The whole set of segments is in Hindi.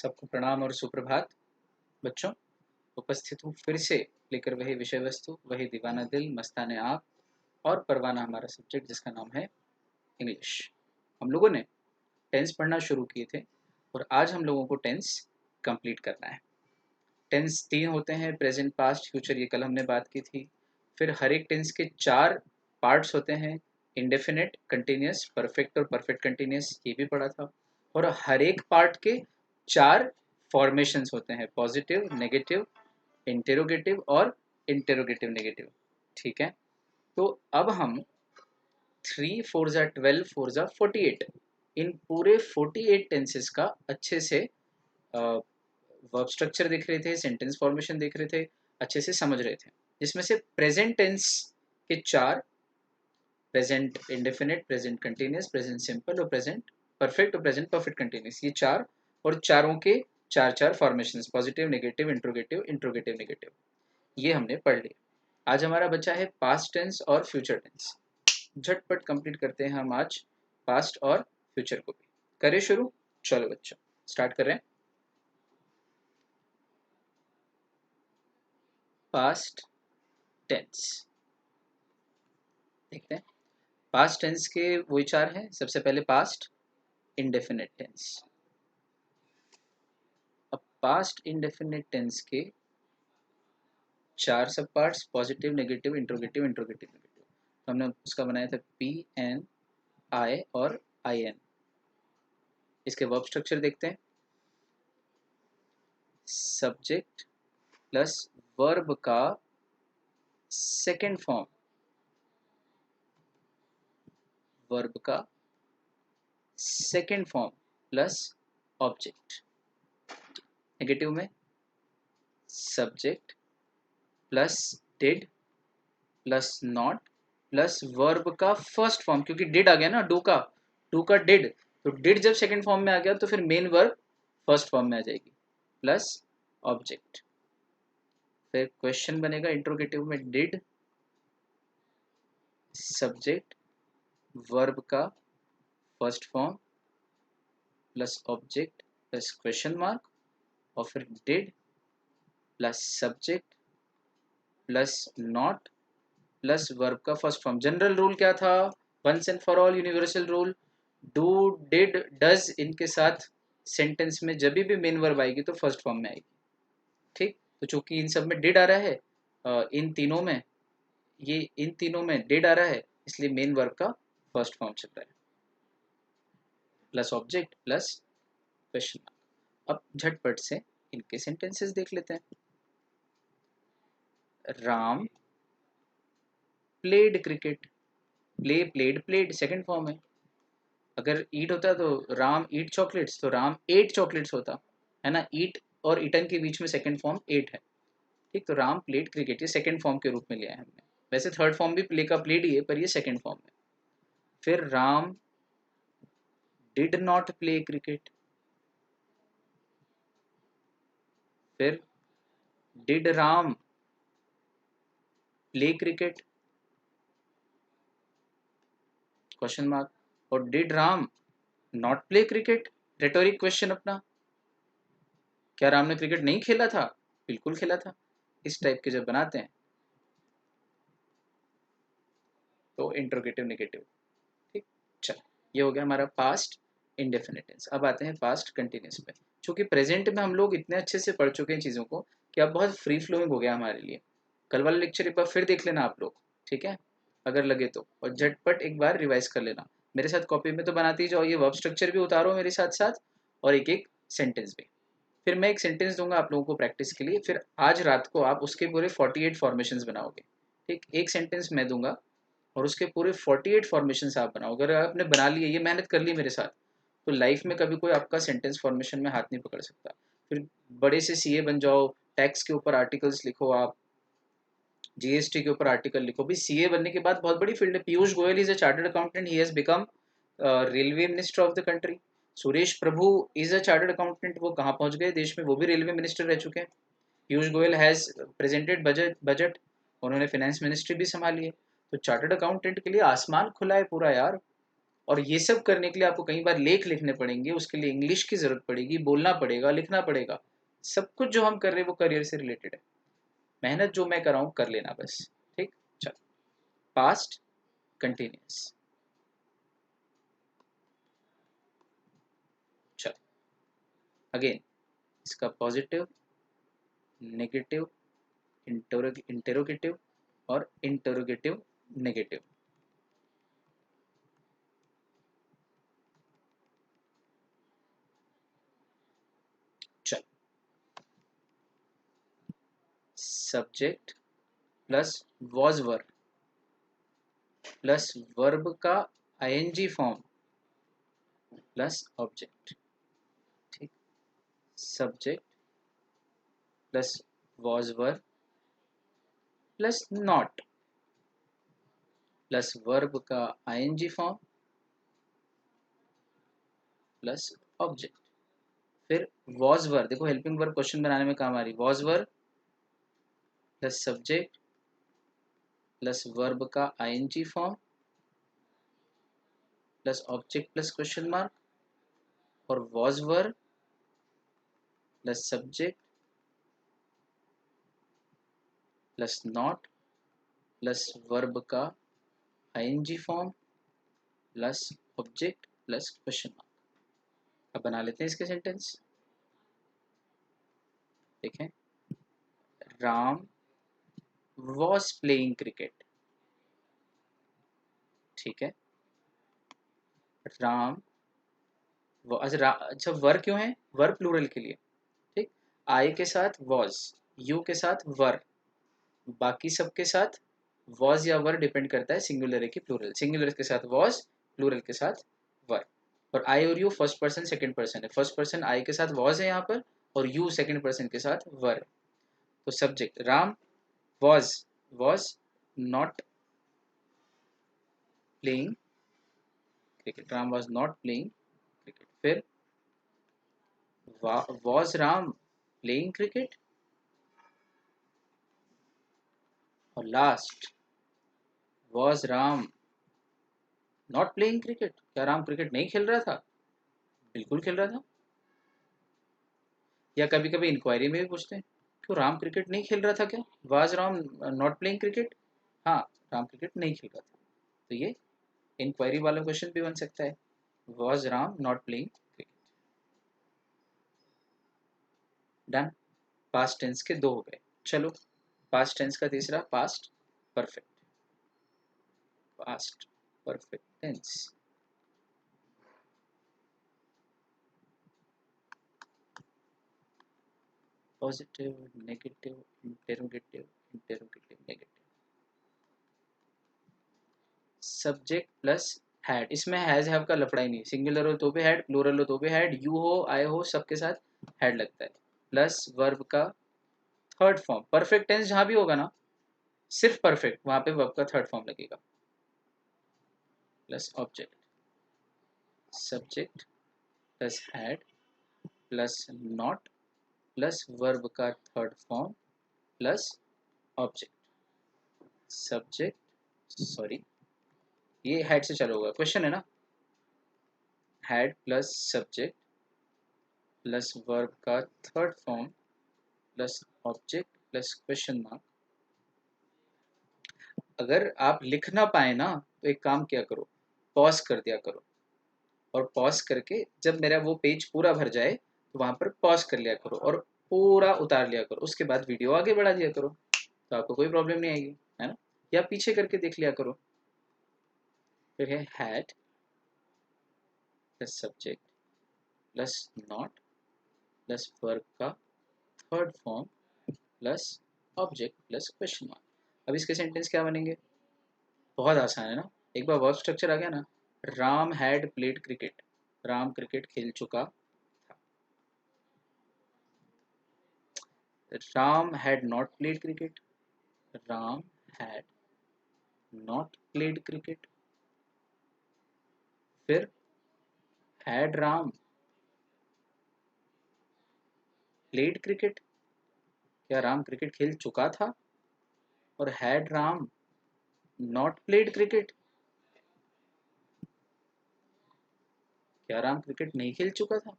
सबको प्रणाम और सुप्रभात। बच्चों, उपस्थित हूँ फिर से लेकर वही विषय वस्तु, वही दीवाना दिल, मस्ताने आप और परवाना हमारा सब्जेक्ट जिसका नाम है इंग्लिश। हम लोगों ने टेंस पढ़ना शुरू किए थे और आज हम लोगों को टेंस कंप्लीट करना है। टेंस 3 होते हैं, प्रेजेंट, पास्ट, फ्यूचर, ये कल हमने बात की थी। फिर हर एक टेंस के 4 पार्ट्स होते हैं, इंडेफिनिट, कंटिन्यूस, परफेक्ट और परफेक्ट कंटिन्यूस, ये भी पढ़ा था। और हर एक पार्ट के 4 फॉर्मेशंस होते हैं, पॉजिटिव, नेगेटिव, इंटेरोगेटिव और इंटेरोगेटिव नेगेटिव। ठीक है, तो अब हम 3 4 ज़ा 12 4 ज़ा 48 इन पूरे 48 टेंसेस का अच्छे से वर्ब स्ट्रक्चर देख रहे थे, सेंटेंस फॉर्मेशन देख रहे थे, अच्छे से समझ रहे थे। जिसमें से प्रेजेंट टेंस के 4, present indefinite, present continuous, present simple और प्रेजेंट परफेक्ट और प्रेजेंट परफेक्ट कंटिन्यूस, ये 4 और चारों के 4 formations, positive, negative, interrogative, interrogative negative, ये हमने पढ़ लिया। आज हमारा बचा है पास्ट टेंस और फ्यूचर टेंस। झटपट कंप्लीट करते हैं हम आज पास्ट और फ्यूचर को भी। करें शुरू? चलो बच्चों, स्टार्ट कर रहे हैं। पास्ट टेंस देखते हैं। पास्ट टेंस के वही 4 हैं। सबसे पहले पास्ट इंडेफिनिट टेंस। अब पास्ट इंडेफिनिट टेंस के 4 सब parts, positive, negative, interrogative, interrogative negative. तो हमने उसका बनाया था PNI और IN। इसके वर्ब स्ट्रक्चर देखते हैं। सब्जेक्ट प्लस वर्ब का सेकेंड फॉर्म, वर्ब का second form plus object. Negative में subject plus did plus not plus verb का फर्स्ट फॉर्म, क्योंकि डिड आ गया ना, डू का डिड, तो डिड जब सेकंड फॉर्म में आ गया तो फिर मेन वर्ब फर्स्ट फॉर्म में आ जाएगी, प्लस ऑब्जेक्ट। फिर क्वेश्चन बनेगा इंट्रोगेटिव में डिड सब्जेक्ट वर्ब का first form plus object plus question mark, और फिर did plus subject plus not plus verb का फर्स्ट फॉर्म। जनरल रूल क्या था? Once and for all universal rule, do did does इनके साथ सेंटेंस में जब भी मेन वर्ब आएगी तो फर्स्ट फॉर्म में आएगी। ठीक, तो चूंकि इन सब में डिड आ रहा है, इन तीनों में, ये इन तीनों में डिड आ रहा है, इसलिए मेन वर्ब का फर्स्ट फॉर्म चल रहा है, plus object plus question mark. अब झटपट से इनके सेंटेंसेस देख लेते हैं। Ram played cricket, play played played second form है। अगर ईट होता तो राम ईट चॉकलेट्स, तो राम एट चॉकलेट्स होता है ना। ईट और ईटन के बीच में सेकंड फॉर्म एट है। ठीक, तो राम प्लेड क्रिकेट ये सेकंड फॉर्म के रूप में लिया है हमने। वैसे थर्ड फॉर्म भी प्ले का प्लेड ही है, पर ये सेकंड फॉर्म है। फिर Ram did not play cricket, फिर did Ram play cricket, question mark, और did Ram not play cricket, rhetoric question अपना, क्या राम ने क्रिकेट नहीं खेला था? बिल्कुल खेला था। इस टाइप के जब बनाते हैं तो इंट्रोगेटिव नेगेटिव। ठीक, चल, ये हो गया हमारा पास्ट इंडेफिनिट टेंस। अब आते हैं पास्ट कंटिन्यूस पे। चूंकि प्रेजेंट में हम लोग इतने अच्छे से पढ़ चुके हैं चीज़ों को कि अब बहुत फ्री फ्लोइंग हो गया हमारे लिए। कल वाला लेक्चर एक बार फिर देख लेना आप लोग, ठीक है, अगर लगे तो, और झटपट एक बार रिवाइज कर लेना। मेरे साथ कॉपी में तो बनाती जाओ, ये वर्ब स्ट्रक्चर भी उतारो मेरे साथ साथ, और एक एक सेंटेंस भी। फिर मैं एक सेंटेंस दूंगा आप लोगों को प्रैक्टिस के लिए, फिर आज रात को आप उसके पूरे 48 फॉर्मेशंस बनाओगे। ठीक, एक सेंटेंस मैं दूंगा और उसके पूरे 48 फॉर्मेशंस आप बनाओ। अगर आपने बना लिए, ये मेहनत कर ली मेरे साथ, तो लाइफ में कभी कोई आपका सेंटेंस फॉर्मेशन में हाथ नहीं पकड़ सकता। फिर बड़े से सीए बन जाओ, टैक्स के ऊपर आर्टिकल्स लिखो, आप जीएसटी के ऊपर आर्टिकल लिखो। भी सीए बनने के बाद बहुत बड़ी फील्ड है। Piyush Goyal is a chartered accountant, he has become railway minister of the country. Suresh Prabhu is a chartered accountant, वो कहाँ पहुंच गए देश में, वो भी रेलवे मिनिस्टर रह चुके हैं। Piyush Goyal has presented budget, उन्होंने फाइनेंस मिनिस्ट्री भी संभाली है। तो चार्टर्ड अकाउंटेंट के लिए आसमान खुला है पूरा यार। और ये सब करने के लिए आपको कई बार लेख लिखने पड़ेंगे, उसके लिए इंग्लिश की ज़रूरत पड़ेगी, बोलना पड़ेगा, लिखना पड़ेगा। सब कुछ जो हम कर रहे हैं वो करियर से रिलेटेड है। मेहनत जो मैं कर रहा हूँ कर लेना बस। ठीक, चल। Past continuous. चल अगेन, इसका पॉजिटिव, नेगेटिव, इंटेरोगेटिव और इंटेरोगेटिव नेगेटिव। चल, subject plus was verb plus verb का आईएनजी फॉर्म प्लस ऑब्जेक्ट। ठीक, subject plus was verb plus not plus verb का आईएनजी फॉर्म प्लस ऑब्जेक्ट। फिर वॉज वर्ब, देखो हेल्पिंग वर्ब क्वेश्चन बनाने में काम आ रही। Was verb plus subject plus verb का ING form plus object plus question mark, और was verb plus subject plus not plus verb का ING form plus object plus question mark. अब बना लेते हैं इसके सेंटेंस। देखें, राम वॉज प्लेइंग क्रिकेट। ठीक है, राम अच्छा वर क्यों है? वर प्लूरल के लिए। ठीक, आई के साथ वॉज, यू के साथ वर, बाकी सबके साथ वॉज या वर डिपेंड करता है सिंगुलर है कि प्लूरल। सिंगुलर के साथ वॉज, प्लूरल के साथ वर। और आई और you first person second person है। फर्स्ट पर्सन आई के साथ वॉज है यहाँ पर, और यू सेकंड पर्सन के साथ वर है। तो subject Ram was, was not playing cricket, Ram was not playing cricket. फिर वॉज राम प्लेइंग क्रिकेट, और last was Ram not playing cricket. क्या राम क्रिकेट नहीं खेल रहा था? बिल्कुल खेल रहा था। या कभी कभी इंक्वायरी में भी पूछते हैं, क्यों राम क्रिकेट नहीं खेल रहा था क्या? Was Ram not playing cricket? हाँ, राम क्रिकेट नहीं खेल रहा था। तो ये इंक्वायरी वाला क्वेश्चन भी बन सकता है, was Ram not playing cricket. Done. Past tense के दो हो गए। चलो पास्ट टेंस का तीसरा, past perfect. Past perfect tense. Positive, negative, interrogative, interrogative negative. Subject plus had, इसमें हैज हैव का लफड़ा ही नहीं। सिंगुलर हो तो भी हैड, प्लूरल हो तो भी हैड, यू हो आई हो सबके साथ हैड लगता है। प्लस वर्ब का थर्ड फॉर्म। परफेक्ट टेंस जहां भी होगा ना, सिर्फ परफेक्ट, वहां पे वर्ब का थर्ड फॉर्म लगेगा। Plus object, subject plus had plus not plus verb का third form plus object. Subject, sorry ये हैड से चलो होगा, क्वेश्चन है ना। Had plus subject plus verb का third form plus object plus question mark. अगर आप लिख ना पाए ना, तो एक काम किया करो, पॉज कर दिया करो, और पॉज करके जब मेरा वो पेज पूरा भर जाए तो वहां पर पॉज कर लिया करो और पूरा उतार लिया करो, उसके बाद वीडियो आगे बढ़ा दिया करो, तो आपको कोई प्रॉब्लम नहीं आएगी, है ना। या पीछे करके देख लिया करो। फिर है had plus subject plus not plus verb का third form plus object plus question mark. अब इसके सेंटेंस क्या बनेंगे? बहुत आसान है ना। एक बार वर्ब स्ट्रक्चर आ गया ना, Ram had played cricket, Ram cricket खेल चुका था। Ram had not played cricket, Ram had not played cricket. फिर हैड राम प्लेड क्रिकेट, क्या राम क्रिकेट खेल चुका था? और had Ram not played cricket, क्या राम क्रिकेट नहीं खेल चुका था?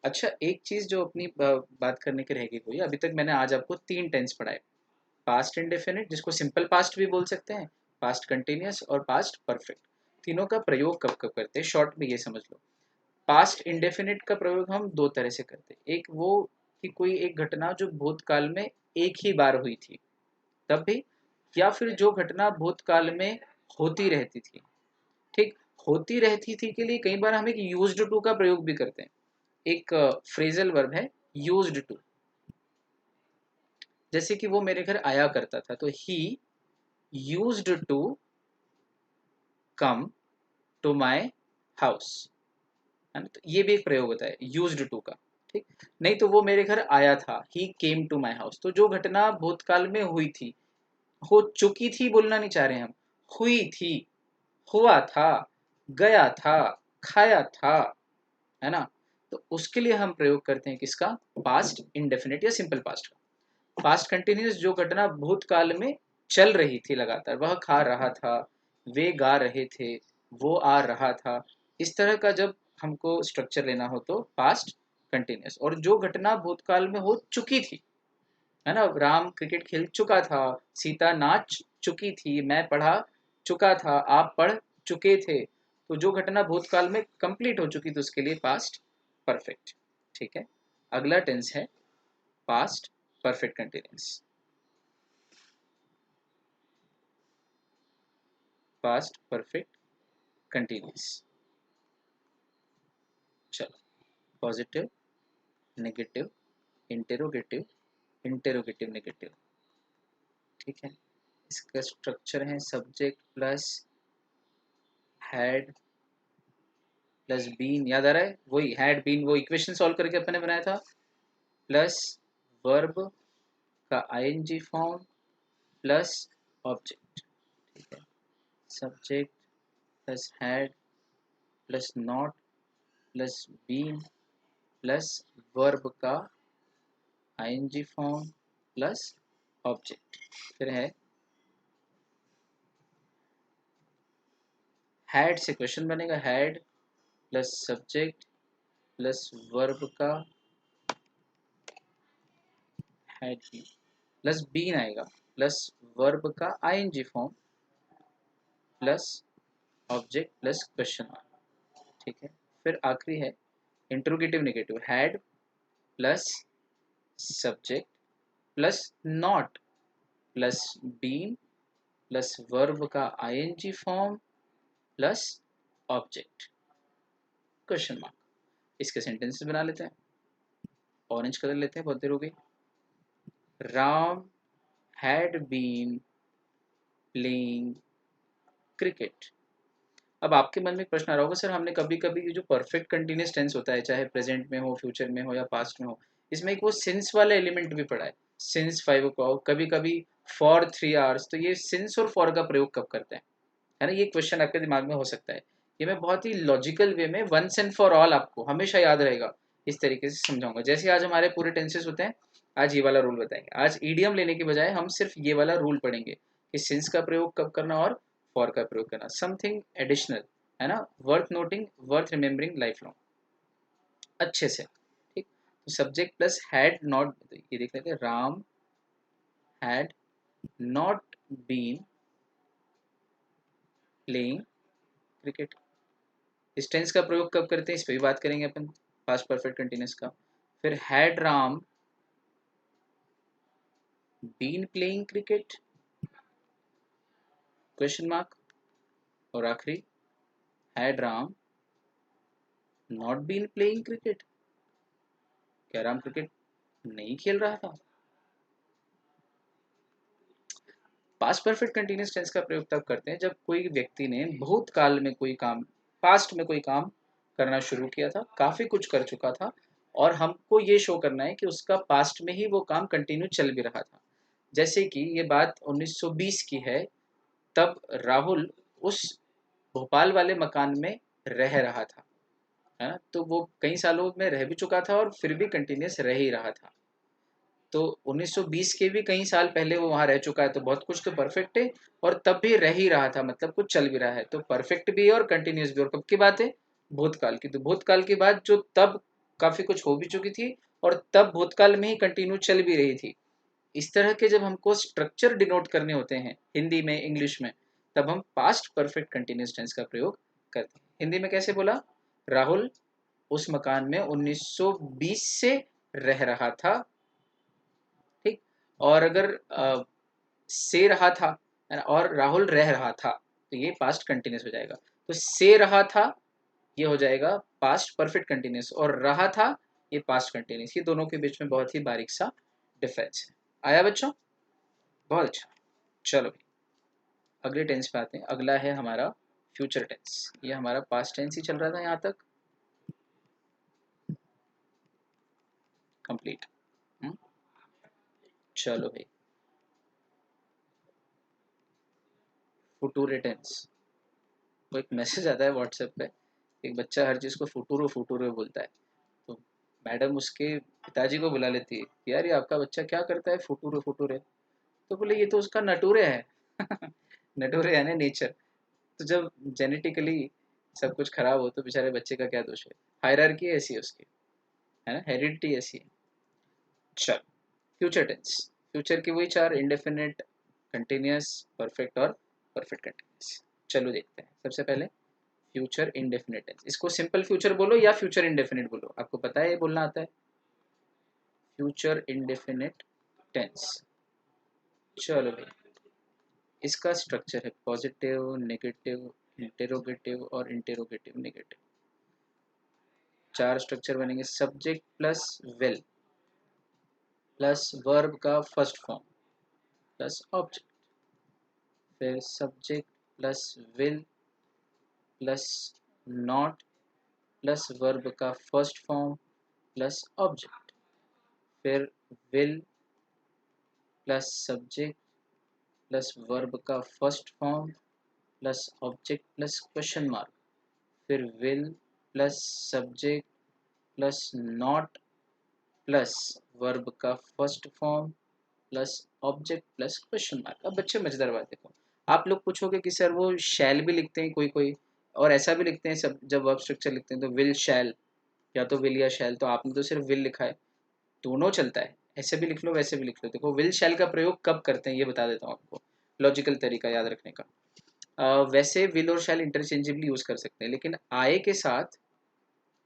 अच्छा, एक चीज जो अपनी बात करने की रह गई हुई, अभी तक मैंने आज आपको 3 टेंस पढ़ाए। पास्ट इंडेफिनिट, जिसको सिंपल पास्ट भी बोल सकते हैं, पास्ट कंटिन्यूअस और पास्ट परफेक्ट। तीनों का प्रयोग कब कब करते हैं, शॉर्ट में ये समझ लो। पास्ट इंडेफिनिट का प्रयोग हम 2 तरह से करते हैं। एक वो कि कोई एक घटना जो भूतकाल में एक ही बार हुई थी तब भी, या फिर जो घटना भूतकाल में होती रहती थी। ठीक, होती रहती थी के लिए कई बार हम एक यूज्ड टू का प्रयोग भी करते हैं। एक फ्रेजल वर्ब है यूज्ड टू। जैसे कि वो मेरे घर आया करता था, तो he used to come to my house, है ना। तो ये भी एक प्रयोग होता है यूज्ड टू का। ठीक, नहीं तो वो मेरे घर आया था, ही केम टू माई हाउस। तो जो घटना भूतकाल में हुई थी, हो चुकी थी बोलना नहीं चाह रहे हम, हुई थी, हुआ था, गया था, खाया था, है ना। तो उसके लिए हम प्रयोग करते हैं किसका, पास्ट इंडेफिनिट या सिंपल पास्ट का। पास्ट कंटिन्यूस, जो घटना भूतकाल में चल रही थी लगातार, वह खा रहा था, वे गा रहे थे, वो आ रहा था, इस तरह का जब हमको स्ट्रक्चर लेना हो तो पास्ट कंटिन्यूस। और जो घटना भूतकाल में हो चुकी थी, है ना, राम क्रिकेट खेल चुका था, सीता नाच चुकी थी, मैं पढ़ा चुका था, आप पढ़ चुके थे। तो जो घटना भूतकाल में कंप्लीट हो चुकी थी उसके लिए पास्ट परफेक्ट। ठीक है, अगला टेंस है past perfect continuous. Past perfect continuous. चलो, positive, negative, interrogative, interrogative negative. ठीक है, इसका स्ट्रक्चर है subject plus had plus been. याद आ रहा है, वही हैड बीन, वो इक्वेशन सॉल्व करके अपने बनाया था, प्लस वर्ब का आईएनजी फॉर्म प्लस ऑब्जेक्ट। ठीक है, subject plus had plus not plus been plus verb का आईएनजी फॉर्म प्लस ऑब्जेक्ट। फिर है हैड से क्वेश्चन बनेगा, had plus subject plus verb का हैड बीन प्लस बीन आएगा प्लस वर्ब का ING form plus object plus question mark. ठीक है, फिर आखिरी है interrogative negative, had plus subject plus not plus been plus verb का ING form plus object question mark. इसके सेंटेंसेस बना लेते हैं। ऑरेंज कलर लेते हैं, बहुत देर हो गई। Ram had been playing cricket. अब आपके मन में एक प्रश्न आ रहा होगा, सर हमने कभी कभी ये जो परफेक्ट कंटिन्यूस टेंस होता है, चाहे प्रेजेंट में हो, फ्यूचर में हो या पास्ट में हो, इसमें एक वो सिंस वाला एलिमेंट भी पड़ा है, सिंस 5 o'clock, कभी कभी फॉर 3 hours। तो ये सिंस और फॉर का प्रयोग कब करते हैं, है ना। ये क्वेश्चन आपके दिमाग में हो सकता है। ये मैं बहुत ही लॉजिकल वे में वंस एंड फॉर ऑल आपको हमेशा याद रहेगा इस तरीके से समझाऊंगा। जैसे आज हमारे पूरे टेंसेस होते हैं, आज ये वाला रूल बताएंगे। आज ईडियम लेने के बजाय हम सिर्फ ये वाला रूल पढ़ेंगे कि सिंस का प्रयोग कब करना और फॉर का प्रयोग करना, समथिंग एडिशनल, है ना, worth noting, worth remembering life long अच्छे से। ठीक, तो सब्जेक्ट प्लस हैड नॉट, ये देख लेते हैं, Ram had not been playing cricket. इस टेंस का प्रयोग कब करते हैं, इस पर भी बात करेंगे अपन, पास्ट परफेक्ट कंटिन्यूस का। फिर had Ram been playing cricket question mark. और आखिरी had Ram not been playing cricket, क्या राम क्रिकेट नहीं खेल रहा था। पास्ट परफेक्ट कंटिन्यूस टेंस का प्रयोग तब करते हैं जब कोई व्यक्ति ने भूतकाल में कोई काम, पास्ट में कोई काम करना शुरू किया था, काफी कुछ कर चुका था, और हमको ये शो करना है कि उसका पास्ट में ही वो काम कंटिन्यू चल भी रहा था। जैसे कि ये बात 1920 की है, तब राहुल उस भोपाल वाले मकान में रह रहा था, है ना। तो वो कई सालों में रह भी चुका था और फिर भी कंटिन्यूस रह ही रहा था। तो 1920 के भी कई साल पहले वो वहां रह चुका है, तो बहुत कुछ तो परफेक्ट है, और तब भी रह ही रहा था मतलब कुछ चल भी रहा है, तो परफेक्ट भी है और कंटिन्यूस भी। और कब की बात है, भूतकाल की, तो भूतकाल की बात जो तब काफी कुछ हो भी चुकी थी और तब भूतकाल में ही कंटिन्यू चल भी रही थी। इस तरह के जब हमको स्ट्रक्चर डिनोट करने होते हैं हिंदी में, इंग्लिश में, तब हम पास्ट परफेक्ट कंटिन्यूस टेंस का प्रयोग करते हैं। हिंदी में कैसे बोला? राहुल उस मकान में 1920 से रह रहा था। ठीक। और अगर से रहा था और राहुल रह रहा था, तो ये पास्ट कंटिन्यूस हो जाएगा। तो से रहा था ये हो जाएगा पास्ट परफेक्ट कंटिन्यूस, और रहा था ये पास्ट कंटिन्यूस। ये दोनों के बीच में बहुत ही बारीक सा डिफरेंस है। आया बच्चों? बहुत अच्छा। चलो भाई, अगले टेंस पे आते हैं। अगला है हमारा फ्यूचर टेंस। ये हमारा पास्ट टेंस ही चल रहा था यहाँ तक, कंप्लीट। चलो भाई, फ्यूचर टेंस। वो एक मैसेज आता है व्हाट्सएप पे, एक बच्चा हर चीज़ को फुटूरो फुटूरो बोलता है। तो मैडम उसके पिताजी को बुला लेती है, यार ये आपका बच्चा क्या करता है फुटूरो फुटूरे? तो बोले ये तो उसका नटूरे है। नटूरे यानी नेचर। तो जब जेनेटिकली सब कुछ खराब हो तो बेचारे बच्चे का क्या दोष है? हायरार्की ऐसी है उसकी, है ना, हेरिडिटी ऐसी है। चल, फ्यूचर टेंस। फ्यूचर की वही चार, इंडेफिनिट, कंटिन्यूअस, परफेक्ट और परफेक्ट कंटिन्यूअस। चलो देखते हैं। सबसे पहले फ्यूचर इंडेफिनिट टेंस। इसको सिंपल फ्यूचर बोलो या फ्यूचर इंडेफिनिट बोलो, आपको पता है ये बोलना आता है? Future indefinite tense. चलो भाई, इसका स्ट्रक्चर है पॉजिटिव, नेगेटिव, इंटेरोगेटिव और इंटेरोगेटिव नेगेटिव। चार स्ट्रक्चर बनेंगे। Subject plus will plus verb का फर्स्ट फॉर्म प्लस ऑब्जेक्ट, फिर subject plus will plus not plus verb का फर्स्ट फॉर्म प्लस ऑब्जेक्ट, फिर will plus subject plus verb का first form plus object plus question mark, फिर will plus subject plus not plus verb का first form plus object plus question mark. अब बच्चे मजेदार बात देखो, आप लोग पूछोगे कि सर वो शैल भी लिखते हैं कोई कोई, और ऐसा भी लिखते हैं सब, जब वर्ब स्ट्रक्चर लिखते हैं तो विल शैल, या तो विल या शैल। तो आपने तो सिर्फ विल लिखा है, दोनों चलता है, ऐसे भी लिख लो वैसे भी लिख लो। देखो विल शैल का प्रयोग कब करते हैं ये बता देता हूँ आपको, लॉजिकल तरीका याद रखने का। वैसे विल और शैल इंटरचेंजेबली यूज कर सकते हैं, लेकिन आए के साथ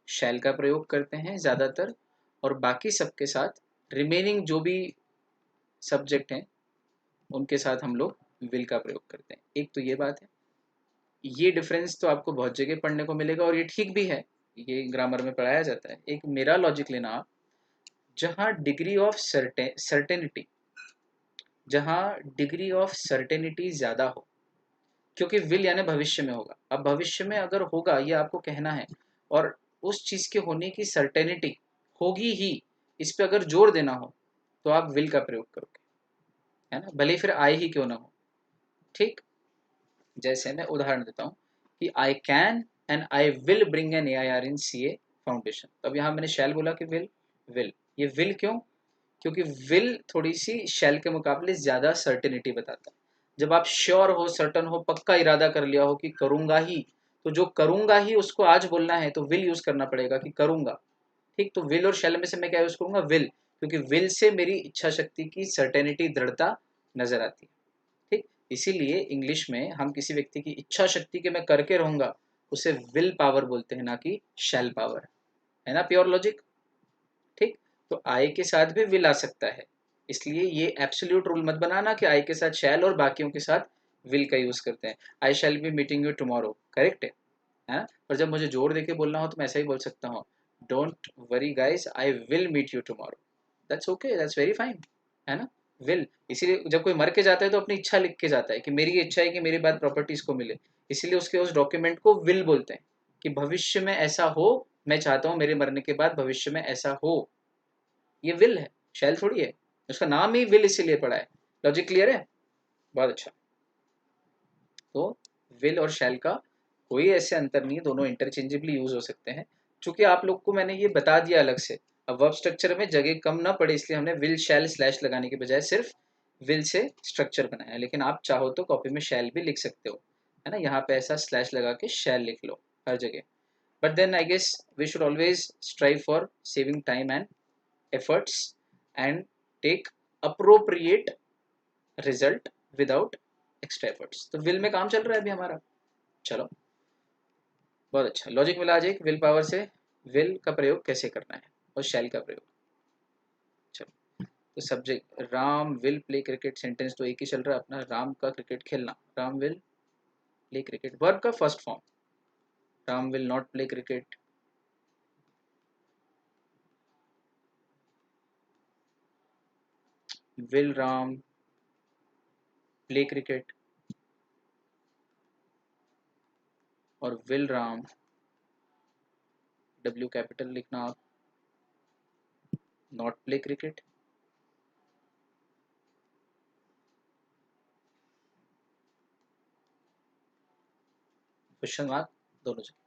शैल का प्रयोग करते हैं ज़्यादातर, और बाकी सबके साथ रिमेनिंग जो भी सब्जेक्ट हैं उनके साथ हम लोग विल का प्रयोग करते हैं। एक तो ये बात है। ये डिफरेंस तो आपको बहुत जगह पढ़ने को मिलेगा और ये ठीक भी है, ये ग्रामर में पढ़ाया जाता है। एक मेरा लॉजिक लेना आप, जहाँ डिग्री ऑफ सर्टेनिटी, जहाँ डिग्री ऑफ सर्टेनिटी ज़्यादा हो, क्योंकि विल यानी भविष्य में होगा। अब भविष्य में अगर होगा ये आपको कहना है, और उस चीज़ के होने की सर्टेनिटी होगी ही, इस पे अगर जोर देना हो तो आप विल का प्रयोग करोगे, है ना, भले फिर आए ही क्यों ना हो। ठीक। जैसे मैं उदाहरण देता हूँ कि I can and I will bring an AIR in CA foundation. तो अब यहाँ मैंने शैल बोला कि विल, विल, ये विल क्यों? क्योंकि विल थोड़ी सी शैल के मुकाबले ज़्यादा सर्टेनिटी बताता है। जब आप श्योर हो, सर्टन हो, पक्का इरादा कर लिया हो कि करूँगा ही, तो जो करूँगा ही उसको आज बोलना है तो विल यूज़ करना पड़ेगा कि करूँगा। ठीक। तो विल और शैल में से मैं क्या यूज़ करूँगा? विल, क्योंकि विल से मेरी इच्छा शक्ति की सर्टेनिटी, दृढ़ता नजर आती है। ठीक। इसीलिए इंग्लिश में हम किसी व्यक्ति की इच्छा शक्ति के मैं करके रहूंगा उसे विल पावर बोलते हैं, ना कि शैल पावर, है ना, प्योर लॉजिक। ठीक। तो आई के साथ भी विल आ सकता है, इसलिए ये एब्सोल्यूट रूल मत बनाना कि आई के साथ शैल और बाकियों के साथ विल का यूज करते हैं। I shall be meeting you tomorrow, correct है ना? और जब मुझे जोर देके बोलना हो तो मैं ऐसा ही बोल सकता हूँ, don't worry guys, I will meet you tomorrow. That's okay, that's very fine, है ना, विल। इसीलिए जब कोई मर के जाता है तो अपनी इच्छा लिख के जाता है कि मेरी इच्छा है कि मेरी बात प्रॉपर्टीज को मिले, इसीलिए उसके उस डॉक्यूमेंट को विल बोलते हैं कि भविष्य में ऐसा हो, मैं चाहता हूँ मेरे मरने के बाद भविष्य में ऐसा हो। ये विल है, शैल थोड़ी है। उसका नाम ही विल इसीलिए पड़ा है। लॉजिक क्लियर है? बहुत अच्छा। तो विल और शैल का कोई ऐसे अंतर नहीं है, दोनों इंटरचेंजेबली यूज हो सकते हैं। चूंकि आप लोग को मैंने ये बता दिया अलग से, अब वर्ब स्ट्रक्चर में जगह कम ना पड़े इसलिए हमने विल शैल स्लैश लगाने के बजाय सिर्फ विल से स्ट्रक्चर बनाया है। लेकिन आप चाहो तो कॉपी में शैल भी लिख सकते हो, है ना, यहाँ पे ऐसा स्लैश लगा के शैल लिख लो हर जगह। but then I guess we should always strive for saving time and efforts and take appropriate result without extra efforts. तो विल में काम चल रहा है अभी हमारा. चलो, बहुत अच्छा. लॉजिक मिला आज एक विल पावर से. विल का प्रयोग कैसे करना है और शैल का प्रयोग. चलो, तो subject Ram will play cricket, sentence तो एक ही चल रहा है अपना, राम का क्रिकेट खेलना. Ram will play cricket. Verb का first form, Ram will not play cricket. Will Ram play cricket और विल राम, डब्ल्यू कैपिटल लिखना आप, not play cricket. Question mark दोनों जगह.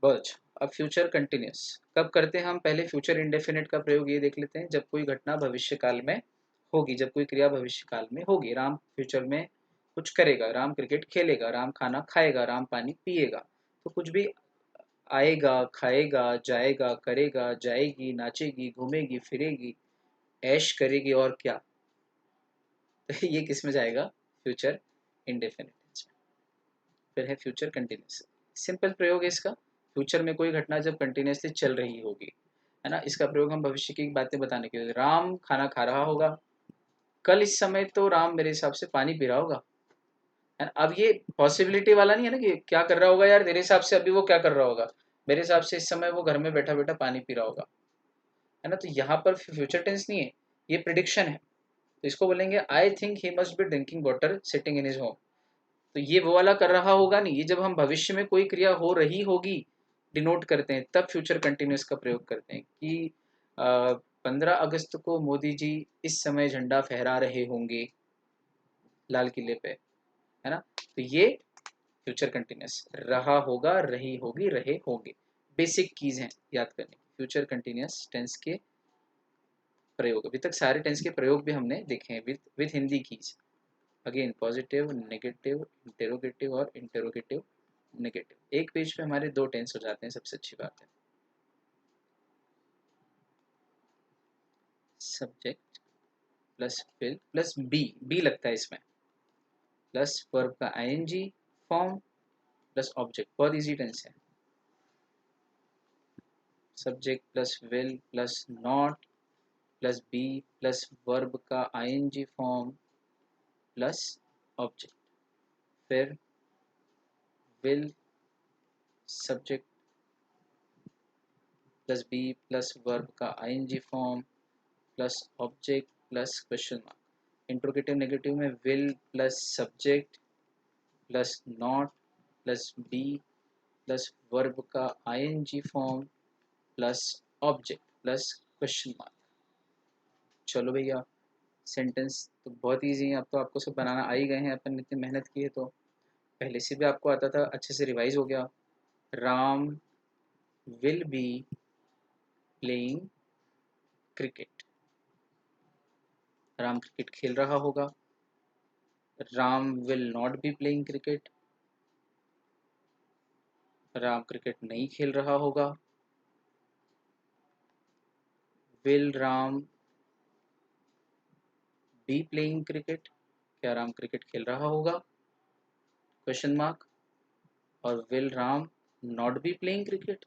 बहुत अच्छा. अब फ्यूचर कंटिन्यूस कब करते हैं हम. पहले फ्यूचर इंडेफिनिट का प्रयोग ये देख लेते हैं, जब कोई घटना भविष्य काल में होगी, जब कोई क्रिया भविष्य काल में होगी. राम फ्यूचर में कुछ करेगा, राम क्रिकेट खेलेगा, राम खाना खाएगा, राम पानी पिएगा. तो कुछ भी आएगा, खाएगा, जाएगा, करेगा, जाएगी, नाचेगी, घूमेगी, फिरेगी, ऐश करेगी और क्या. तो ये किस में जाएगा, फ्यूचर इंडेफिनिट. फिर है फ्यूचर कंटिन्यूस. सिंपल प्रयोग है इसका. फ्यूचर में कोई घटना जब कंटिन्यूसली चल रही होगी, है ना, इसका प्रयोग हम भविष्य की बातें बताने के लिए. राम खाना खा रहा होगा, कल इस समय तो राम मेरे हिसाब से पानी पी रहा होगा. है ना? अब ये पॉसिबिलिटी वाला नहीं है ना कि क्या कर रहा होगा यार तेरे हिसाब से, अभी वो क्या कर रहा होगा. मेरे हिसाब से इस समय वो घर में बैठा बैठा पानी पी रहा होगा. है ना. तो यहाँ पर फ्यूचर टेंस नहीं है, ये प्रिडिक्शन है. तो इसको बोलेंगे आई think he must be drinking water sitting in his home. तो ये वो वाला कर रहा होगा नहीं, ये जब हम भविष्य में कोई क्रिया हो रही होगी डिनोट करते हैं, तब फ्यूचर कंटिन्यूस का प्रयोग करते हैं कि 15 अगस्त को मोदी जी इस समय झंडा फहरा रहे होंगे लाल किले पे. है ना. तो ये फ्यूचर कंटिन्यूस, रहा होगा, रही होगी, रहे होंगे, बेसिक कीज हैं याद करने. फ्यूचर कंटिन्यूस टेंस के प्रयोग, अभी तक सारे टेंस के प्रयोग भी हमने देखे हैं with Hindi keys. Again positive, negative, interrogative और इंटेरोगेटिव नेगेटिव. एक पेज पे हमारे 2 टेंस हो जाते हैं, सबसे अच्छी बात है. Subject plus will plus be, be लगता है इसमें, प्लस वर्ब का आईएनजी फॉर्म प्लस ऑब्जेक्ट. बहुत इजी टेंस है. Subject plus will plus not plus be plus verb का आईएनजी फॉर्म प्लस ऑब्जेक्ट. फिर will subject plus be plus verb का ING form plus object plus question mark. Interrogative negative में will plus subject plus not plus be plus verb का ING form plus object plus question mark. चलो भैया, सेंटेंस तो बहुत इजी है. अब तो आपको सब बनाना आ ही गए हैं, अपन ने इतनी मेहनत की है तो पहले से भी आपको आता था, अच्छे से रिवाइज हो गया. Ram will be playing cricket, Ram cricket खेल रहा होगा. Ram will not be playing cricket, Ram cricket नहीं खेल रहा होगा. Will Ram be playing cricket, क्या राम क्रिकेट खेल रहा होगा, क्वेश्चन मार्क. और will Ram not be playing cricket.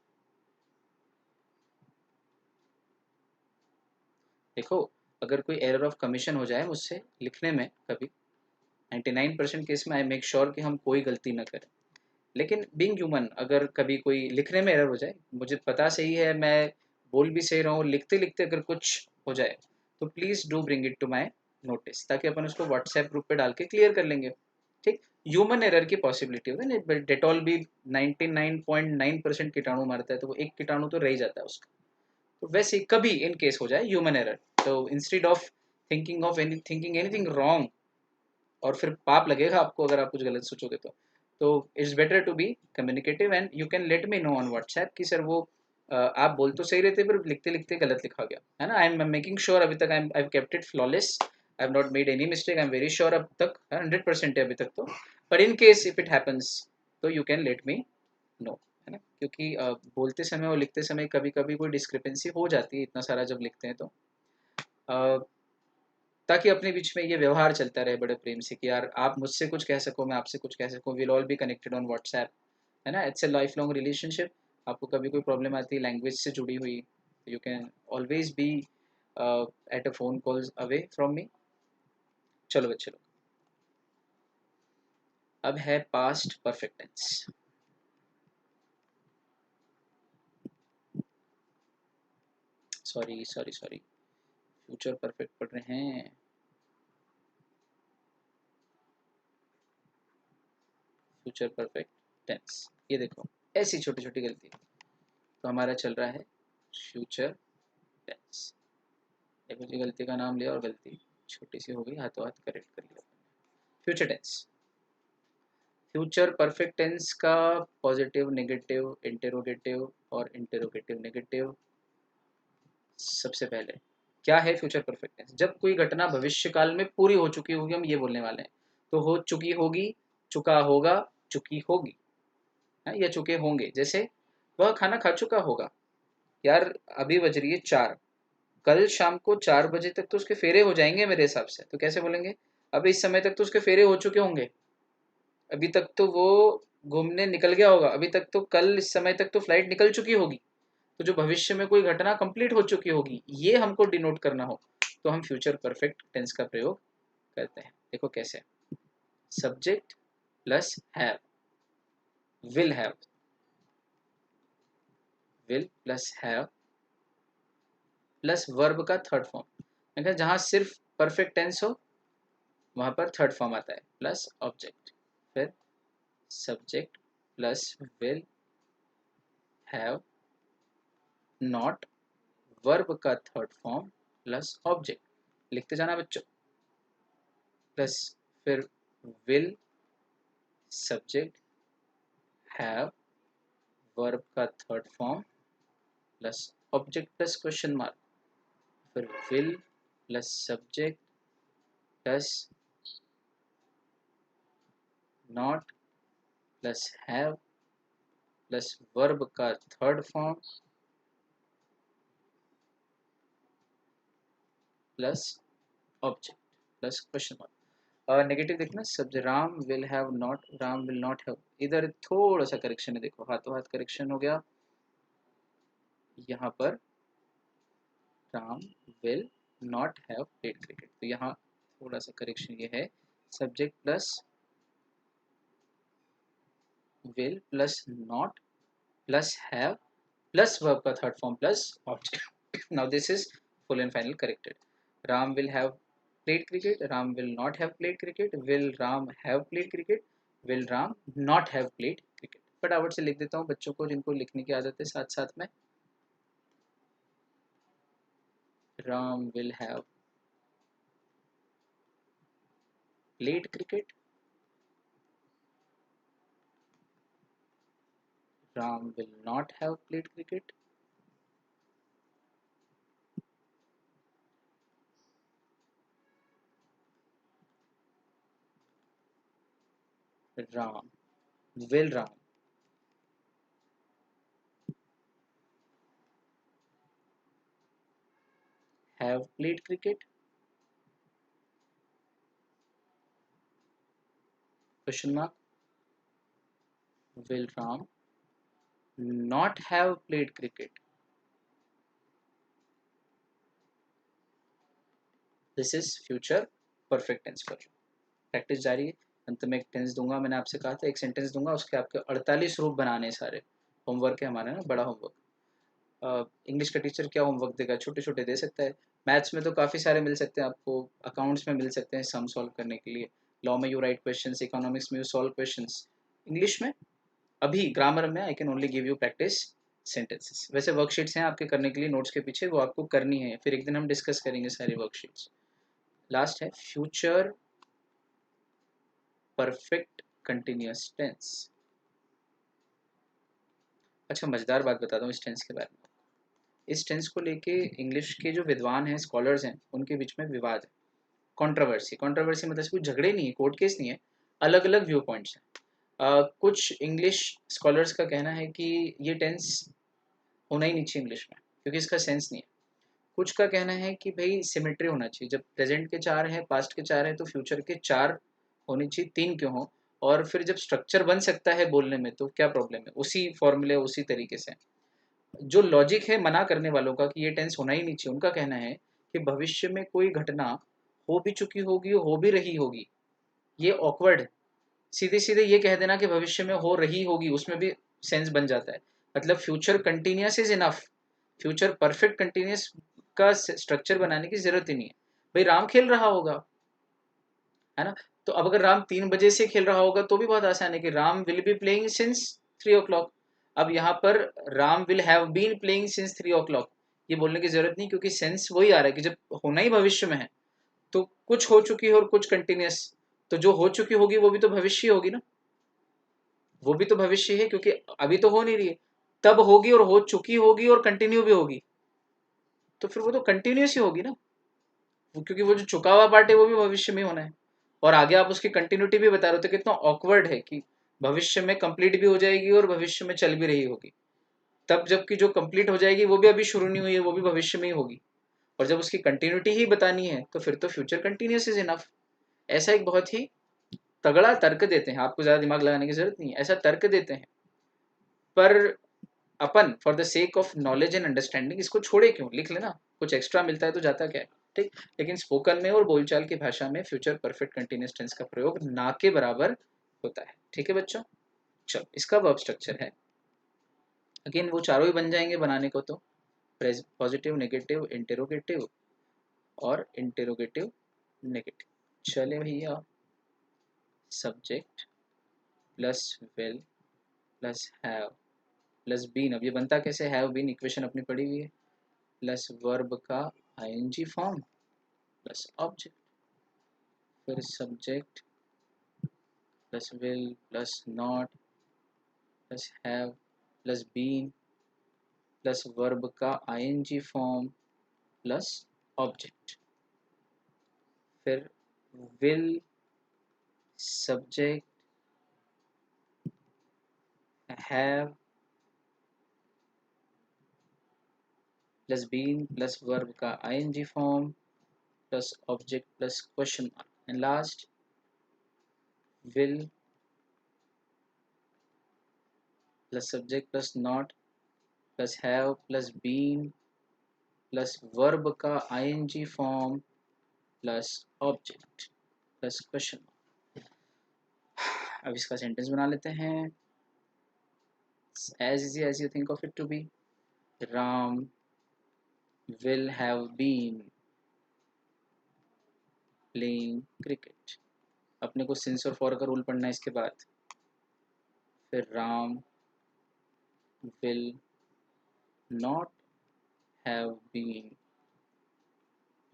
देखो, अगर कोई एरर ऑफ कमीशन हो जाए मुझसे लिखने में कभी, 99% केस में आई मेक श्योर कि हम कोई गलती ना करें. लेकिन बीइंग ह्यूमन, अगर कभी कोई लिखने में एरर हो जाए, मुझे पता सही है, मैं बोल भी सही रहा हूँ, लिखते लिखते अगर कुछ हो जाए तो please do bring it to my notice, ताकि अपन उसको व्हाट्सएप ग्रुप पे डाल के क्लियर कर लेंगे. ठीक. ह्यूमन एरर की पॉसिबिलिटी होती है. डेटॉल भी 99.9% कीटाणु मारता है, तो वो एक कीटाणु तो रह ही जाता है उसका. तो वैसे कभी इन केस हो जाए ह्यूमन एरर, तो instead of thinking anything wrong, और फिर पाप लगेगा आपको अगर आप कुछ गलत सोचोगे तो it's better to be communicative and you can let me know on WhatsApp कि सर वो आप बोल तो सही रहते पर लिखते लिखते गलत लिखा गया है ना. आई एम मेकिंग श्योर अभी तक I have kept it flawless, I have not made any mistake, I am very sure अब तक 100% है अभी तक तो. पर in case if it happens तो you can let me know. है ना, क्योंकि बोलते समय और लिखते समय कभी कभी कोई डिस्क्रिपेंसी हो जाती है, इतना सारा जब लिखते हैं तो अ, ताकि अपने बीच में ये व्यवहार चलता रहे बड़े प्रेम से कि यार आप मुझसे कुछ कह सको, मैं आपसे कुछ कह सकूँ, will all be connected on WhatsApp, है ना, it's a life long relationship. आपको कभी कोई प्रॉब्लम आती है लैंग्वेज से जुड़ी हुई, you can always be at a phone calls away from me. चलो बच्चे लोग, अब है past perfect tense. Sorry sorry sorry, future perfect पढ़ रहे हैं। फ्यूचर परफेक्ट टेंस, ये देखो ऐसी छोटी छोटी गलती, तो हमारा चल रहा है फ्यूचर टेंस। देखो जी, गलती का नाम लिया और गलती छोटी सी हो गई, हाथों हाथ करेक्ट कर लिया। Future tense, future perfect tense का पॉजिटिव, नेगेटिव, इंटेरोगेटिव और इंटेरोगेटिव नेगेटिव। सबसे पहले क्या है फ्यूचर परफेक्ट टेंस? जब कोई घटना भविष्य काल में पूरी हो चुकी होगी, हम ये बोलने वाले हैं। तो हो चुकी होगी, चुका होगा, चुकी होगी, है या चुके होंगे। जैसे वह खाना खा चुका होगा, यार अभी बज रही है 4, कल शाम को 4 बजे तक तो उसके फेरे हो जाएंगे मेरे हिसाब से, तो कैसे बोलेंगे? अभी इस समय तक तो उसके फेरे हो चुके होंगे, अभी तक तो वो घूमने निकल गया होगा, अभी तक तो कल इस समय तक तो फ्लाइट निकल चुकी होगी। तो जो भविष्य में कोई घटना कंप्लीट हो चुकी होगी, ये हमको डिनोट करना हो, तो हम फ्यूचर परफेक्ट टेंस का प्रयोग करते हैं। देखो कैसे, subject plus have, will have, will plus have plus verb का थर्ड फॉर्म। जहां सिर्फ परफेक्ट टेंस हो वहां पर थर्ड फॉर्म आता है, प्लस ऑब्जेक्ट, फिर subject plus will have not, verb का थर्ड फॉर्म प्लस ऑब्जेक्ट, लिखते जाना बच्चों, प्लस फिर विल, सब्जेक्ट, हैव, वर्ब का third form plus object plus question mark, फिर will plus subject plus not plus have plus verb का third form plus object plus question mark. Negative देखना, सब Ram will have not, Ram will not have, इधर थोड़ा सा करेक्शन है, देखो हाथों हाथ करेक्शन हो गया। यहाँ पर Ram will not have played cricket, तो यहाँ थोड़ा सा करेक्शन ये है, subject plus will plus not plus have plus verb का third form plus object. Now this is full and final corrected. Ram will have played cricket, Ram will not have played cricket, will Ram have played cricket, will Ram not have played cricket। फटाफट से लिख देता हूँ बच्चों को जिनको लिखने की आदत है साथ साथ में। Ram will have played cricket, Ram will not have played cricket, Ram will Ram have played cricket, question mark, will Ram not have played cricket। This is future perfect tense for you. Practice जारी है। अंत में एक टेंस दूंगा, मैंने आपसे कहा था एक सेंटेंस दूंगा, उसके आपके 48 रूप बनाने हैं सारे। होमवर्क है हमारा ना, बड़ा होमवर्क। इंग्लिश का टीचर क्या होमवर्क देगा? छोटे छोटे दे सकता है। मैथ्स में तो काफ़ी सारे मिल सकते हैं आपको, अकाउंट्स में मिल सकते हैं सम सॉल्व करने के लिए, लॉ में यू राइट क्वेश्चंस, इकोनॉमिक्स में यू सॉल्व क्वेश्चंस, इंग्लिश में अभी ग्रामर में I can only give you practice sentences. वैसे वर्कशीट्स हैं आपके करने के लिए नोट्स के पीछे, वो आपको करनी है, फिर एक दिन हम डिस्कस करेंगे सारी वर्कशीट्स। लास्ट है फ्यूचर परफेक्ट कंटिन्यूअस टेंस। अच्छा मज़ेदार बात बताता हूँ इस टेंस के बारे में। इस टेंस को लेके इंग्लिश के जो विद्वान हैं, स्कॉलर्स हैं, उनके बीच में विवाद है, कंट्रोवर्सी। कंट्रोवर्सी मतलब कोई झगड़े नहीं है, कोर्ट केस नहीं है, अलग अलग व्यू पॉइंट्स हैं। कुछ इंग्लिश स्कॉलर्स का कहना है कि ये टेंस होना ही नहीं चाहिए इंग्लिश में, क्योंकि इसका सेंस नहीं है। कुछ का कहना है कि भाई सिमेट्री होना चाहिए, जब प्रेजेंट के 4 हैं, पास्ट के 4 हैं, तो फ्यूचर के 4 होने चाहिए, 3 क्यों हो। और फिर जब स्ट्रक्चर बन सकता है बोलने में तो क्या प्रॉब्लम है, उसी फॉर्मूले उसी तरीके से। जो लॉजिक है मना करने वालों का कि ये टेंस होना ही नहीं चाहिए, उनका कहना है कि भविष्य में कोई घटना हो भी चुकी होगी, हो भी रही होगी, ये ऑकवर्ड है। सीधे सीधे ये कह देना कि भविष्य में हो रही होगी, उसमें भी सेंस बन जाता है। मतलब future continuous is enough, future perfect continuous का स्ट्रक्चर बनाने की जरूरत ही नहीं है। भाई राम खेल रहा होगा, है ना, तो अब अगर राम 3 बजे से खेल रहा होगा तो भी बहुत आसान है कि Ram will be playing since 3 o'clock। अब यहाँ पर Ram will have been playing since 3 o'clock, ये बोलने की जरूरत नहीं, क्योंकि सेंस वही आ रहा है कि जब होना ही भविष्य में है तो कुछ हो चुकी है और कुछ कंटिन्यूस, तो जो हो चुकी होगी वो भी तो भविष्य होगी ना, वो भी तो भविष्य है, क्योंकि अभी तो हो नहीं रही है, तब होगी और हो चुकी होगी और कंटिन्यू भी होगी, तो फिर वो तो कंटिन्यूस ही होगी ना, क्योंकि वो जो चुका हुआ पार्ट है वो भी भविष्य में होना है। और आगे आप उसकी कंटिन्यूटी भी बता रहे हो, तो कितना ऑकवर्ड है कि भविष्य में कंप्लीट भी हो जाएगी और भविष्य में चल भी रही होगी, तब जबकि जो कंप्लीट हो जाएगी वो भी अभी शुरू नहीं हुई है, वो भी भविष्य में ही होगी। और जब उसकी कंटिन्यूटी ही बतानी है तो फिर तो फ्यूचर कंटिन्यूस इज इनफ। ऐसा एक बहुत ही तगड़ा तर्क देते हैं, आपको ज़्यादा दिमाग लगाने की जरूरत नहीं है, ऐसा तर्क देते हैं। पर अपन for the sake of knowledge and understanding इसको छोड़े क्यों, लिख लेना, कुछ एक्स्ट्रा मिलता है तो जाता क्या है। ठीक, लेकिन स्पोकन में और बोलचाल की भाषा में फ्यूचर परफेक्ट कंटिन्यूस टेंस का प्रयोग ना के बराबर होता है। ठीक है बच्चों, चलो इसका वर्ब स्ट्रक्चर है, अगेन वो चारों ही बन जाएंगे बनाने को तो, पॉजिटिव, नेगेटिव, इंटेरोगेटिव और इंटेरोगेटिव नेगेटिव। चले भैया, subject plus will plus have plus been, अब ये बनता कैसे, हैव बीन इक्वेशन अपनी पड़ी हुई है, प्लस वर्ब का आईएनजी फॉर्म प्लस ऑब्जेक्ट, फिर subject plus will plus not plus have plus been plus verb का आईएनजी फॉर्म प्लस ऑब्जेक्ट, फिर will subject have plus been plus verb का ING form plus object plus question mark, and last will plus subject plus not plus have plus been plus verb का ing form plus object plus question mark। अब इसका सेंटेंस बना लेते हैं, as easy as you think of it to be, Ram will have been playing cricket। अपने को सिंस और फॉर का रूल पढ़ना है इसके बाद, फिर Ram will not have been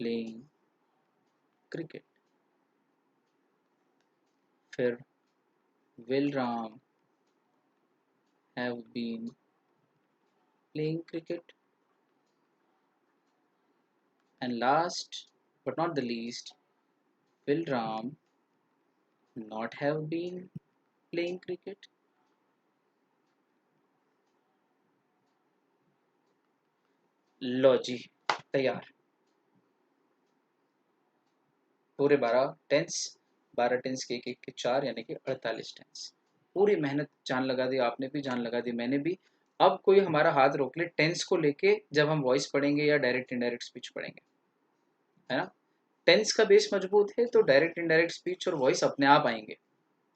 playing cricket, फिर will Ram have been playing cricket, and last but not the least, will Ram not have been playing cricket। लो जी, तैयार, पूरे 12 टेंस के एक के 4 यानी कि 48 टेंस। पूरी मेहनत जान लगा दी, आपने भी जान लगा दी, मैंने भी। अब कोई हमारा हाथ रोक ले टेंस को लेके, जब हम वॉइस पढ़ेंगे या डायरेक्ट इनडायरेक्ट स्पीच पढ़ेंगे, है ना। टेंस का बेस मजबूत है तो डायरेक्ट इनडायरेक्ट स्पीच और वॉइस अपने आप आएंगे,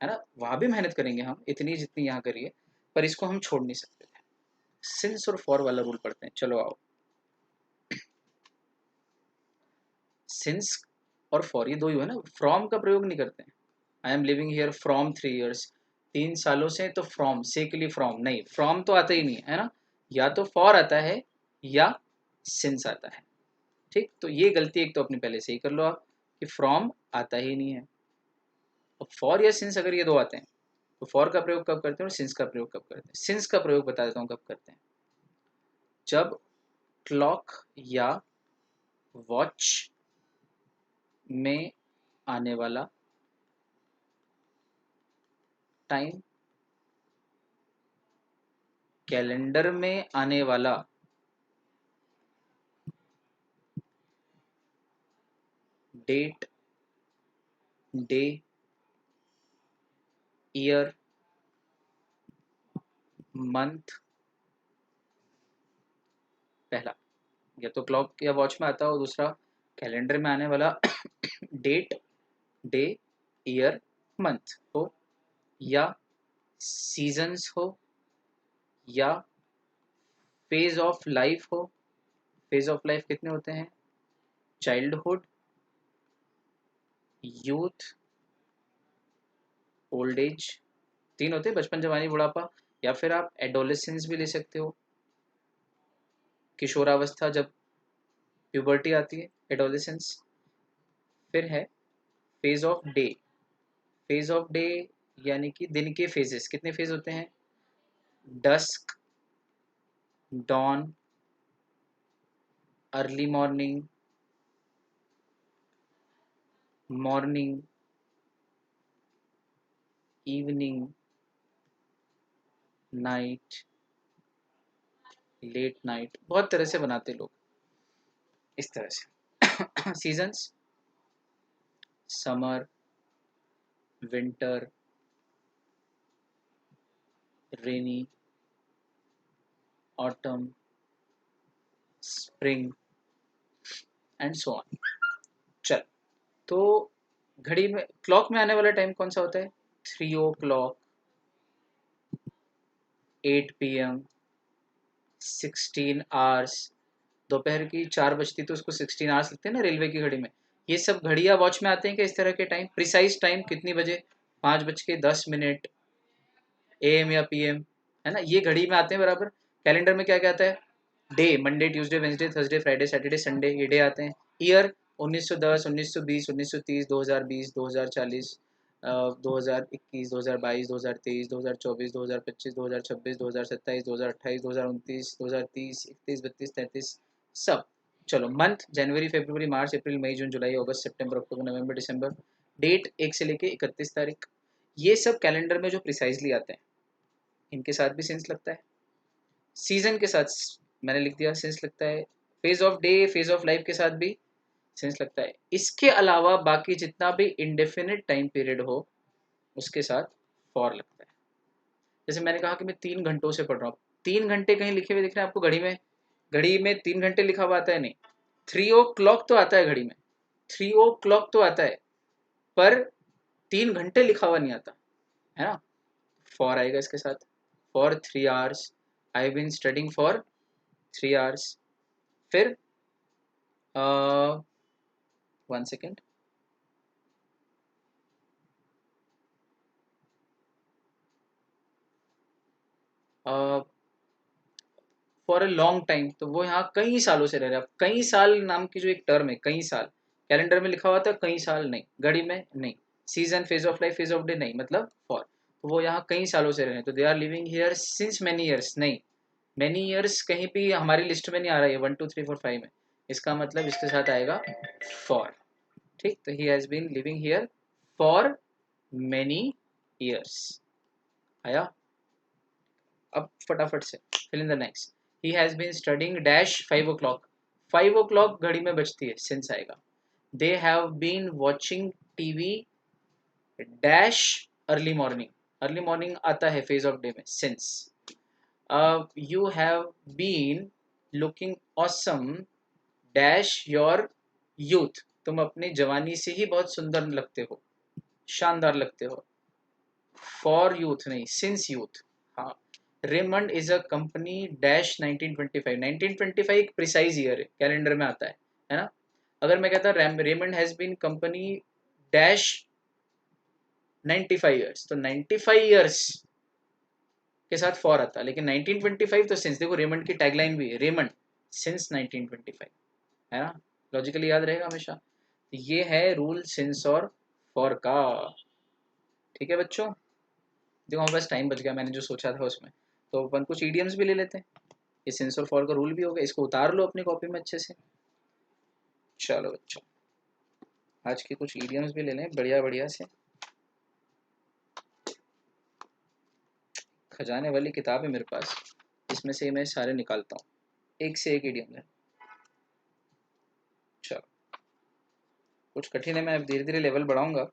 है ना। वहाँ भी मेहनत करेंगे हम इतनी जितनी यहाँ करिए, पर इसको हम छोड़ नहीं सकते थे। सिंस और फॉर वाला रूल पढ़ते हैं, चलो आओ। सिंस और फॉर ये दो ही है ना, फ्रॉम का प्रयोग नहीं करते हैं। I am living here from 3 years, 3 सालों से, तो फ्रॉम से के लिए फ्रॉम नहीं, फ्रॉम तो आता ही नहीं है ना, या तो फॉर आता है या सिंस आता है। ठीक, तो ये गलती एक तो अपनी पहले से ही कर लो आप, कि फ्रॉम आता ही नहीं है। और फॉर या सिंस अगर ये दो आते हैं तो फॉर का प्रयोग कब करते हैं और सिंस का प्रयोग कब करते हैं। सिंस का प्रयोग बता देता हूँ कब करते हैं, जब क्लॉक या वॉच में आने वाला टाइम कैलेंडर में आने वाला डेट, डे, ईयर, मंथ, पहला या तो क्लॉक या वॉच में आता हो, दूसरा कैलेंडर में आने वाला डेट, डे, ईयर, मंथ हो, या सीजन्स हो, या फेज ऑफ लाइफ हो। फेज ऑफ लाइफ कितने होते हैं? चाइल्डहुड, यूथ, ओल्ड एज, तीन होते हैं, बचपन, जवानी, बुढ़ापा। या फिर आप एडोलेसेंस भी ले सकते हो, किशोरावस्था, जब प्यूबर्टी आती है, एडोलेसेंस। फिर है phase of day. Phase of day यानी कि दिन के फेजेस, कितने फेज होते हैं? Dusk, dawn, early morning, morning, evening, night, late night. बहुत तरह से बनाते लोग इस तरह से। Seasons, summer, winter, rainy, autumn, spring and so on. चल, तो घड़ी में, क्लॉक में आने वाला टाइम कौन सा होता है? 3 o'clock, 8 PM, 16 hours। दोपहर की 4 बजती तो उसको 16 hours लगते हैं ना रेलवे की घड़ी में। ये सब घड़िया वॉच में आते हैं कि इस तरह के टाइम, प्रिसाइज टाइम कितनी बजे? 5:10 AM या PM, है ना, ये घड़ी में आते हैं बराबर। कैलेंडर में क्या क्या आता है? Day, Monday, Tuesday, Wednesday, Thursday, Friday, Saturday, Sunday, ये डे आते हैं। ईयर, 1910, 1920, 1930, 2020, 2040, 2021, 2022, 2023, 2024, 2025, 2026, 2027, 2028, 2029, 2030, 31, 32, 33, सब। चलो, मंथ, जनवरी, फरवरी, मार्च, अप्रैल, मई, जून, जुलाई, अगस्त, सितंबर, अक्टूबर, नवंबर, दिसंबर। डेट 1 से लेके 31 तारीख। ये सब कैलेंडर में जो प्रिसाइजली आते हैं, इनके साथ भी सेंस लगता है। सीजन के साथ मैंने लिख दिया सेंस लगता है। Phase of day, phase of life के साथ भी सेंस लगता है। इसके अलावा बाकी जितना भी इंडेफिनिट टाइम पीरियड हो, उसके साथ फॉर लगता है। जैसे मैंने कहा कि मैं 3 घंटों से पढ़ रहा हूँ, 3 घंटे कहीं लिखे हुए दिख रहे हैं आपको घड़ी में? घड़ी में 3 घंटे लिखा हुआ आता है? नहीं। 3 o'clock तो आता है घड़ी में, 3 o'clock तो आता है, पर 3 घंटे लिखा हुआ नहीं आता, है ना। फॉर आएगा इसके साथ। For 3 hours, I have been studying for 3 hours। फिर 1 second, for a long time, तो वो यहाँ कई सालों से रह रहे हैं। कई साल नाम की जो एक टर्म है, कई साल, कैलेंडर में लिखा हुआ था कई साल, नहीं घड़ी में, नहीं। Season, phase of life, phase of day, नहीं, मतलब फॉर, तो वो यहाँ कई सालों से रह रहे हैं, तो they are living here since many years, नहीं। मैनी ईयर्स कहीं भी हमारी लिस्ट में नहीं आ रहा है, 1 2 3 4 5 में। इसका मतलब इसके साथ आएगा फॉर। ठीक, तो he has been living here for many years. आया? अब फटाफट से fill in the next. He has been studying dash 5 o'clock। 5 o'clock घड़ी में बजती है, सिंस आएगा। They have been watching TV dash early morning. Early morning आता है फेज ऑफ डे में, since. You have been looking awesome dash your youth. तुम अपनी जवानी से ही बहुत सुंदर लगते हो, शानदार लगते हो। फॉर यूथ नहीं, सिंस यूथ। हाँ। Raymond is a company dash 1925। 1925 एक प्रिसाइज ईयर है, कैलेंडर में आता है ना। अगर मैं कहता Raymond has been company dash 95 years, तो 95 ईयर्स के साथ फॉर आता, लेकिन 1925 तो सिंस। देखो रेमंड की टैगलाइन भी है, रेमंड सिंस 1925, है ना। लॉजिकली याद रहेगा हमेशा। ये है रूल सिंस और फॉर का। ठीक है बच्चों, देखो हमारे पास टाइम बच गया, मैंने जो सोचा था उसमें, तो अपन कुछ ईडियम्स भी ले लेते हैं। ये सिंस और फॉर का रूल भी होगा, इसको उतार लो अपनी कॉपी में अच्छे से। चलो बच्चों, आज के कुछ ईडियम्स भी ले लें बढ़िया बढ़िया से। खजाने वाली किताब है मेरे पास, इसमें से मैं सारे निकालता हूँ, एक से एक इडियम है। चलो कुछ कठिन है, मैं अब धीरे धीरे लेवल बढ़ाऊंगा।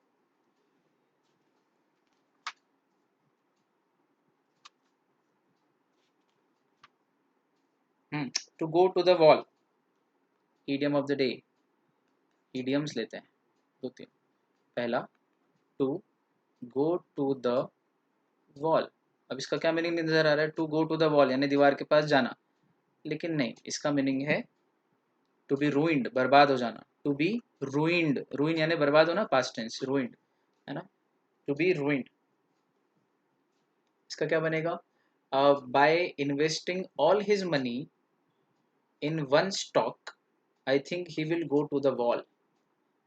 To go to the wall, idiom of the day. Idioms लेते हैं दो तीन। पहला, to go to the wall. अब इसका क्या मीनिंग नजर आ रहा है? To go to the wall यानी दीवार के पास जाना, लेकिन नहीं, इसका मीनिंग है टू बी रूइंड, बर्बाद हो जाना। टू बी रूइंड, रूइन यानी बर्बाद होना, पास्ट टेंस रूइंड, है ना। टू बी रूइंड, इसका क्या बनेगा? By investing all his money in one stock, I think he will go to the wall.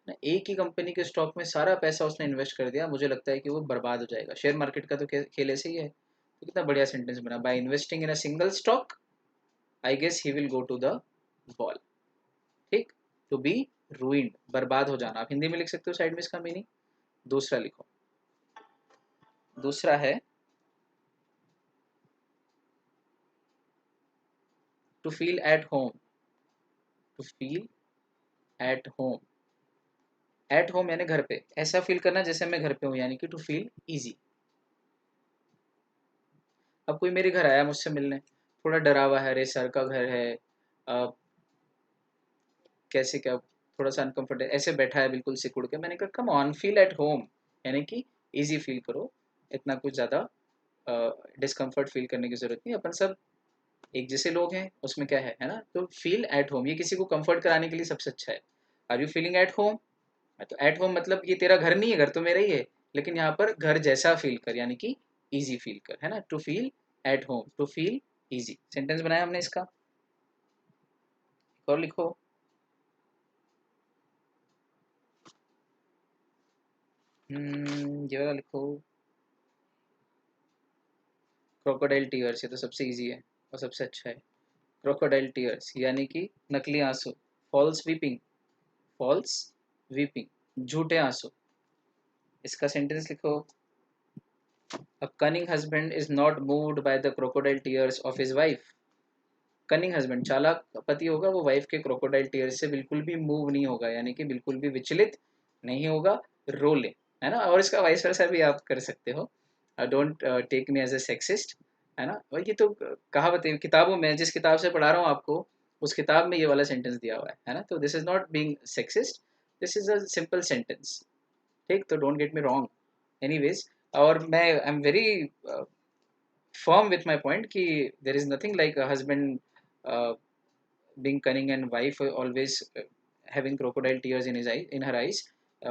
एक ही कंपनी के स्टॉक में सारा पैसा उसने इन्वेस्ट कर दिया, मुझे लगता है कि वो बर्बाद हो जाएगा। शेयर मार्केट का तो खेल ऐसे ही है। तो कितना बढ़िया सेंटेंस बना, by investing in a single stock I guess he will go to the wall. ठीक, टू बी रूइंड, बर्बाद हो जाना। आप हिंदी में लिख सकते हो साइड में इसका मीनिंग। दूसरा लिखो, दूसरा है to feel at home. To feel at home, at home यानी घर पे, ऐसा फील करना जैसे मैं घर पे हूँ, यानी कि टू फील इजी। अब कोई मेरे घर आया मुझसे मिलने, थोड़ा डरा हुआ है, अरे सर का घर है, कैसे क्या, थोड़ा सा अनकंफर्टेबल ऐसे बैठा है बिल्कुल सिकुड़ के। मैंने कहा come on feel at home, यानी कि इजी फील करो, इतना कुछ ज़्यादा डिस्कम्फर्ट फील करने की जरूरत नहीं, अपन सब एक जैसे लोग हैं, उसमें क्या है ना। तो फील एट होम ये किसी को कंफर्ट कराने के लिए सबसे अच्छा है। Are you feeling at home? तो एट होम मतलब ये तेरा घर नहीं है, घर तो मेरा ही है, लेकिन यहाँ पर घर जैसा फील कर, यानी कि इजी फील कर, है ना। To feel at home, to feel easy. Sentence बनाया हमने इसका, और लिखो। ये वाला लिखो, क्रोकोडाइल टीयर्स, ये तो सबसे इजी है और सबसे अच्छा है। क्रोकोडाइल टीयर्स यानी कि नकली आंसू, फॉल्स वीपिंग, फॉल्स वीपिंग, झूठे आंसू। इसका सेंटेंस लिखो, a cunning husband is not moved by the crocodile tears of his wife. Cunning husband, चालाक पति होगा, वो वाइफ के क्रोकोडाइल टीयर्स से बिल्कुल भी मूव नहीं होगा, यानी कि बिल्कुल भी विचलित नहीं होगा, रोले, है ना। और इसका वाइस वर्सा भी आप कर सकते हो, don't take me as a sexist, है ना। और ये तो कहावत है, किताबों में जिस किताब से पढ़ा रहा हूँ आपको, उस किताब में ये वाला सेंटेंस दिया हुआ है ना। तो this is not being sexist, this is a simple sentence. ठीक, तो don't get me wrong. Anyways, और मैं आई am very firm with my point कि there is nothing like a husband uh, being cunning and wife always having crocodile tears in his eye in her eyes.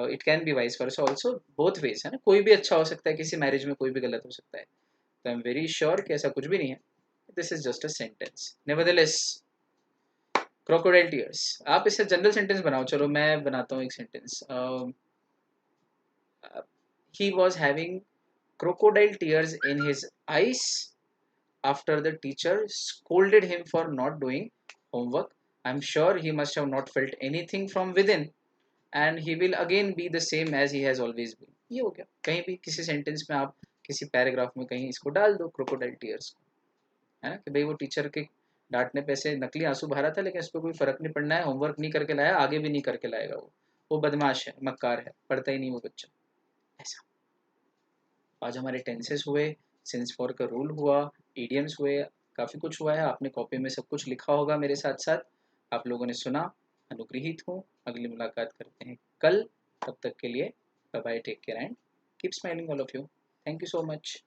It can be vice versa also, both ways, है ना। कोई भी अच्छा हो सकता है किसी मैरिज में, कोई भी गलत हो सकता है। तो आई एम वेरी श्योर कि ऐसा कुछ भी नहीं है, this is just a sentence. Nevertheless, crocodile tears, आप इससे जनरल सेंटेंस बनाओ। चलो मैं बनाता हूँ एक sentence. He was having crocodile tears in his eyes after the teacher scolded him for not doing homework. I'm sure he must have not felt anything from within and he will again be the same as he has always been. ये हो गया। कहीं भी किसी सेंटेंस में आप किसी पैराग्राफ में कहीं इसको डाल दो, क्रोकोडाइल टीयर्स को, है ना, कि भाई वो टीचर के डांटने पे से नकली आंसू बहा रहा था, लेकिन इस पर कोई फर्क नहीं पड़ना है, होमवर्क नहीं करके लाया, आगे भी नहीं करके लाएगा वो बदमाश है, मक्कार है, पढ़ता ही नहीं वो बच्चा, ऐसा। आज हमारे टेंसेस हुए, सिंस फॉर का रूल हुआ, ईडियम्स हुए, काफ़ी कुछ हुआ है। आपने कॉपी में सब कुछ लिखा होगा मेरे साथ साथ, आप लोगों ने सुना, अनुग्रहित हूँ। अगली मुलाकात करते हैं कल, तब तक के लिए bye bye, take care and keep smiling all of you. Thank you so much.